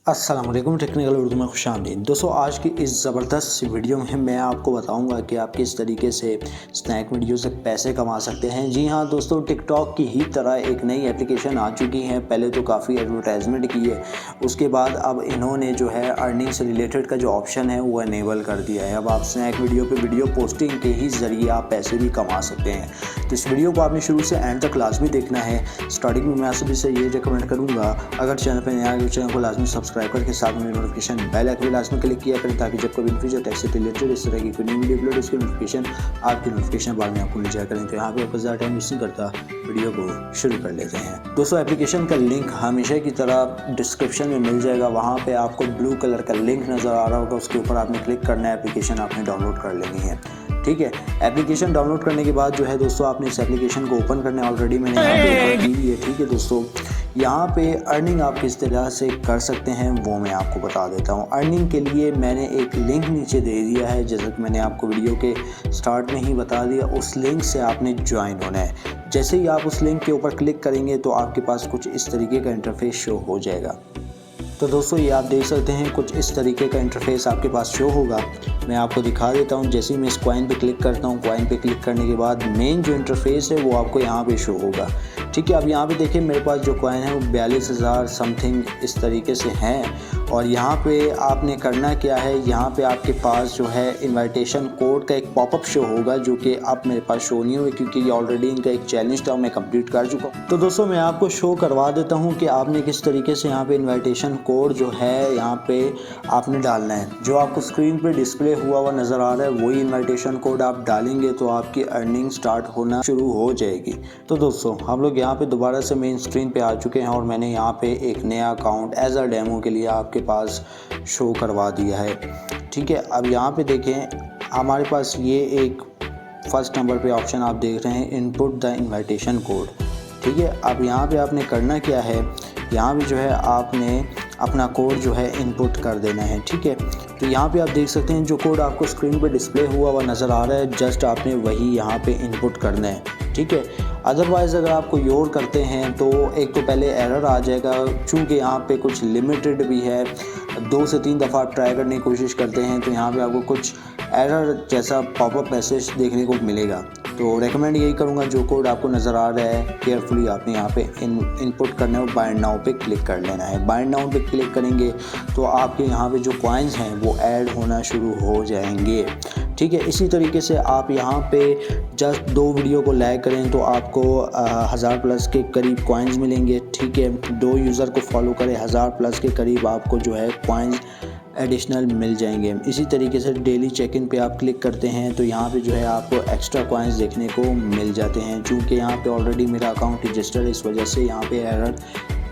अस्सलाम वालेकुम, टेक्निकल उर्दू में खुशामदीद। दोस्तों, आज की इस ज़बरदस्त वीडियो में मैं आपको बताऊंगा कि आप किस तरीके से स्नैक वीडियो से पैसे कमा सकते हैं। जी हाँ दोस्तों, टिकटॉक की ही तरह एक नई एप्लीकेशन आ चुकी है। पहले तो काफ़ी एडवर्टाइजमेंट की है, उसके बाद अब इन्होंने जो है अर्निंग से रिलेटेड का जो ऑप्शन है वो इनेबल कर दिया है। अब आप स्नैक वीडियो पर वीडियो पोस्टिंग के ही ज़रिए आप पैसे भी कमा सकते हैं। तो इस वीडियो को आपने शुरू से एंड तक लाजमी देखना है। स्टार्टिंग में मैं आपसे से ये रिकमेंड करूँगा, अगर चैनल पर नया है चैनल को लाजमी सब्सक्राइब करके साथ में नोटिफिकेशन बेल आइकन लाजमी क्लिक किया करें, ताकि जब कभी फ्यूचर टैक्स से रिलेटेड इस तरह की कोई नई वीडियो अपलोड उसकी नोटिफिकेशन बाद में आपको मिल जाया करें। तो यहाँ पे आपको ज़्यादा टाइम वेस्ट नहीं करता, वीडियो को शुरू कर लेते हैं। दोस्तों, एप्लीकेशन का लिंक हमेशा की तरह डिस्क्रिप्शन में मिल जाएगा। वहाँ पे आपको ब्लू कलर का लिंक नज़र आ रहा होगा, उसके ऊपर आपने क्लिक करना है। एप्लीकेशन आपने डाउनलोड कर लेनी है, ठीक है। एप्लीकेशन डाउनलोड करने के बाद जो है दोस्तों, आपने इस एप्लीकेशन को ओपन करना है। ऑलरेडी मैंने यहाँ पे ओपन की है, ठीक है दोस्तों। यहाँ पे अर्निंग आप किस तरह से कर सकते हैं वो मैं आपको बता देता हूँ। अर्निंग के लिए मैंने एक लिंक नीचे दे दिया है, जैसा कि मैंने आपको वीडियो के स्टार्ट में ही बता दिया। उस लिंक से आपने ज्वाइन होना है। जैसे ही आप उस लिंक के ऊपर क्लिक करेंगे तो आपके पास कुछ इस तरीके का इंटरफेस शो हो जाएगा। तो दोस्तों, ये आप देख सकते हैं, कुछ इस तरीके का इंटरफेस आपके पास शो होगा। मैं आपको दिखा देता हूँ। जैसे ही मैं इस कॉइन पे क्लिक करता हूँ, कॉइन पे क्लिक करने के बाद मेन जो इंटरफेस है वो आपको यहाँ पे शो होगा, ठीक है। अब यहाँ पे देखिए, मेरे पास जो कॉइन है वो 42,000 समथिंग इस तरीके से हैं। और यहाँ पे आपने करना क्या है, यहाँ पे आपके पास जो है इनविटेशन कोड का एक पॉपअप शो होगा, जो कि अब मेरे पास शो नहीं हुआ क्योंकि ये ऑलरेडी इनका एक चैलेंज था, मैं कंप्लीट कर चुका हूँ। तो दोस्तों, मैं आपको शो करवा देता हूँ कि आपने किस तरीके से यहाँ पे इनविटेशन कोड जो है यहाँ पे आपने डालना है। जो आपको स्क्रीन पे डिस्प्ले हुआ नज़र आ रहा है, वही इनविटेशन कोड आप डालेंगे तो आपकी अर्निंग स्टार्ट होना शुरू हो जाएगी। तो दोस्तों, हम लोग यहाँ पे दोबारा से मेन स्क्रीन पे आ चुके हैं और मैंने यहाँ पे एक नया अकाउंट एज अ डेमो के लिए आपके पास शो करवा दिया है, ठीक है। अब यहाँ पे देखें, हमारे पास ये एक फर्स्ट नंबर पे ऑप्शन आप देख रहे हैं, इनपुट द इनविटेशन कोड, ठीक है। अब यहाँ पे आपने करना क्या है, यहाँ पे जो है आपने अपना कोड जो है इनपुट कर देना है, ठीक है। तो यहाँ पे आप देख सकते हैं, जो कोड आपको स्क्रीन पे डिस्प्ले हुआ नज़र आ रहा है, जस्ट आपने वही यहाँ पे इनपुट करना है, ठीक है। अदरवाइज़ अगर आप कोई और करते हैं तो एक तो पहले एरर आ जाएगा, चूँकि यहाँ पे कुछ लिमिटेड भी है। 2 से 3 दफ़ा आप ट्राई करने की कोशिश करते हैं तो यहाँ पे आपको कुछ एरर जैसा पॉपअप मैसेज देखने को मिलेगा। तो रेकमेंड यही करूँगा, जो कोड आपको नज़र आ रहा है केयरफुली आपने यहाँ पे इनपुट करना है और बाइंड नाउ पे क्लिक कर लेना है। बाइंड नाउ पे क्लिक करेंगे तो आपके यहाँ पे जो कॉइन्स हैं वो ऐड होना शुरू हो जाएंगे, ठीक है। इसी तरीके से आप यहाँ पे जस्ट 2 वीडियो को लाइक करें तो आपको 1000 प्लस के करीब कॉइन्स मिलेंगे, ठीक है। 2 यूज़र को फॉलो करें, 1000 प्लस के करीब आपको जो है कॉइन्स एडिशनल मिल जाएंगे। इसी तरीके से डेली चेक इन पे आप क्लिक करते हैं तो यहाँ पे जो है आपको एक्स्ट्रा कॉइन्स देखने को मिल जाते हैं। चूँकि यहाँ पे ऑलरेडी मेरा अकाउंट रजिस्टर्ड है, इस वजह से यहाँ पे एरर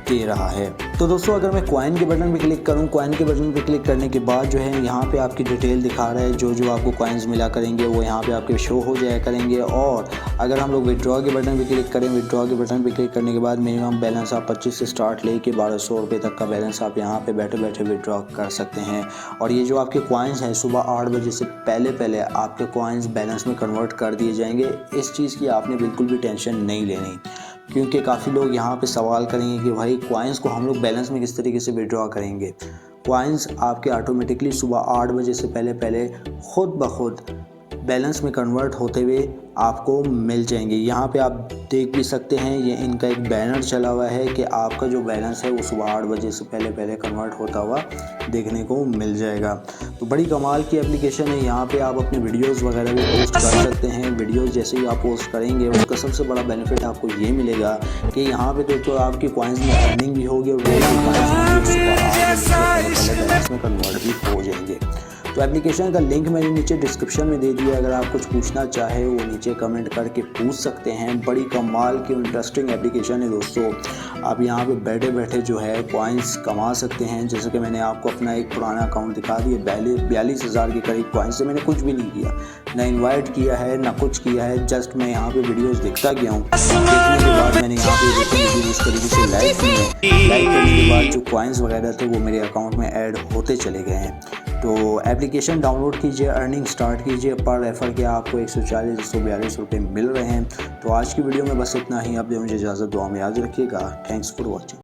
दे रहा है। तो दोस्तों, अगर मैं कॉइन के बटन पे क्लिक करूं, कॉइन के बटन पे क्लिक करने के बाद जो है यहाँ पे आपकी डिटेल दिखा रहा है, जो आपको कॉइन्स मिला करेंगे वो यहाँ पे आपके शो हो जाया करेंगे। और अगर हम लोग विड्रॉ के बटन पे क्लिक करें, विड्रॉ के बटन पे क्लिक करने के बाद मिनिमम बैलेंस आप 25 से स्टार्ट लेके 1200 रुपये तक का बैलेंस आप यहाँ पे बैठे बैठे विड्रॉ कर सकते हैं। और ये जो आपके कॉइन्स हैं, सुबह 8 बजे से पहले आपके कॉइन्स बैलेंस में कन्वर्ट कर दिए जाएंगे। इस चीज़ की आपने बिल्कुल भी टेंशन नहीं लेनी, क्योंकि काफ़ी लोग यहाँ पे सवाल करेंगे कि भाई कॉइन्स को हम लोग बैलेंस में किस तरीके से विड्रॉ करेंगे। कॉइन्स आपके ऑटोमेटिकली सुबह 8 बजे से पहले खुद ब खुद बैलेंस में कन्वर्ट होते हुए आपको मिल जाएंगे। यहाँ पे आप देख भी सकते हैं, ये इनका एक बैनर चला हुआ है कि आपका जो बैलेंस है वो सुबह 8 बजे से पहले कन्वर्ट होता हुआ देखने को मिल जाएगा। तो बड़ी कमाल की एप्लीकेशन है। यहाँ पे आप अपने वीडियोस वगैरह भी पोस्ट कर सकते हैं। वीडियोस जैसे ही आप पोस्ट करेंगे, उसका सबसे बड़ा बेनिफिट आपको ये मिलेगा कि यहाँ पे तो आपकी कॉइन्स में अर्निंग भी होगी और बैलेंस में कन्वर्ट भी हो जाएंगे। तो एप्लीकेशन का लिंक मैंने नीचे डिस्क्रिप्शन में दे दिया, अगर आप कुछ पूछना चाहे वो नीचे कमेंट करके पूछ सकते हैं। बड़ी कमाल की इंटरेस्टिंग एप्लीकेशन है दोस्तों। आप यहाँ पे बैठे बैठे जो है कॉइन्स कमा सकते हैं। जैसे कि मैंने आपको अपना एक पुराना अकाउंट दिखा दिया, 42,000 के करीब कॉइन्स से मैंने कुछ भी नहीं किया, ना इन्वाइट किया है ना कुछ किया है। जस्ट मैं यहाँ पे वीडियोज़ देखता गया हूँ। देखने के बाद मैंने यहाँ पे इस तरीके से लाइक की है। लाइक करने के बाद जो कॉइन्स वगैरह थे वो मेरे अकाउंट में ऐड होते चले गए हैं। तो एप्लीकेशन डाउनलोड कीजिए, अर्निंग स्टार्ट कीजिए। पर रेफ़र के आपको 140-142 रुपये मिल रहे हैं। तो आज की वीडियो में बस इतना ही। आप मुझे इजाज़त, दुआ में याद रखिएगा। Thanks for watching.